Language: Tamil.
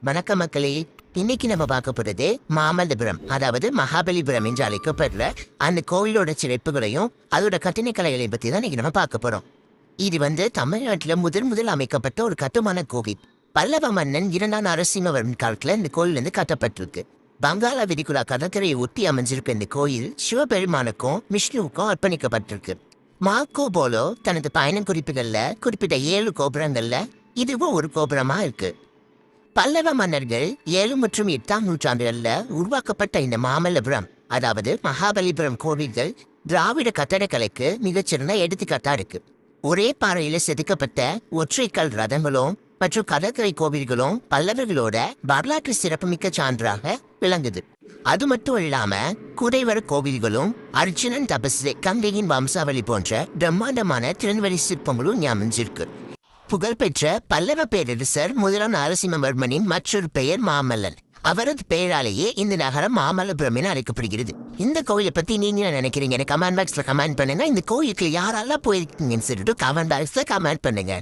வணக்கம் மக்களே. இன்னைக்கு நம்ம பார்க்க போறது மாமல்லபுரம், அதாவது மகாபலிபுரம் என்று அழைக்கப்படுற அந்த கோவிலோட சிறப்புகளையும் அதோட கட்டிடக்கலைகளையும் பத்தி தான் இன்னைக்கு நம்ம பார்க்க போறோம். இது தமிழ்நாட்டுல முதல் அமைக்கப்பட்ட ஒரு கட்டுமான கோவில். பல்லவ மன்னன் 2ஆம் நரசிம்மவர்மன் காலத்துல இந்த கோயில் கட்டப்பட்டிருக்கு. வங்காள விரிகுடா கடற்கரையை ஒட்டி அமைஞ்சிருக்க இந்த கோயில் சிவபெருமானுக்கும் விஷ்ணுவுக்கும் அர்ப்பணிக்கப்பட்டிருக்கு. மார்க்கோ போலோ தனது பயண குறிப்புகள்ல குறிப்பிட்ட 7 கோபுரங்கள்ல இதுவும் ஒரு கோபுரமா இருக்கு. பல்லவ மன்னர்கள் 7 மற்றும் 8ஆம் நூற்றாண்டுகள்ல உருவாக்கப்பட்ட இந்த மாமல்லபுரம், அதாவது மகாபலிபுரம் கோவில்கள் திராவிட கட்டடக்கலைக்கு மிகச்சிறந்த எடுத்துக்காட்டா இருக்கு. ஒரே பாறையில செதுக்கப்பட்ட ஒற்றைக்கல் ரதங்களும் மற்றும் கடற்கரை கோவில்களும் பல்லவர்களோட வரலாற்று சிறப்புமிக்க சான்றாக விளங்குது. அது மட்டும் இல்லாம குடைவர கோவில்களும் அர்ஜுனன் தபசு கங்கையின் வம்சாவளி போன்ற பிரம்மாண்டமான திறன்வழி சிற்பங்களும் அமைஞ்சிருக்கு. புகழ்பெற்ற பல்லவ பேரரசர் 1ஆம் நரசிம்மவர்மனின் மற்றொரு பெயர் மாமல்லன். அவரது பெயராலேயே இந்த நகரம் மாமல்லபுரம் என அழைக்கப்படுகிறது. இந்த கோயிலை பத்தி நீங்க என்ன நினைக்கிறீங்க? கமெண்ட் பாக்ஸ்ல கமெண்ட் பண்ணுங்க. இந்த கோயிலுக்கு யாரெல்லாம் போயிருக்கீங்கன்னு சொல்லிட்டு கமெண்ட் பாக்ஸ்ல கமெண்ட் பண்ணுங்க.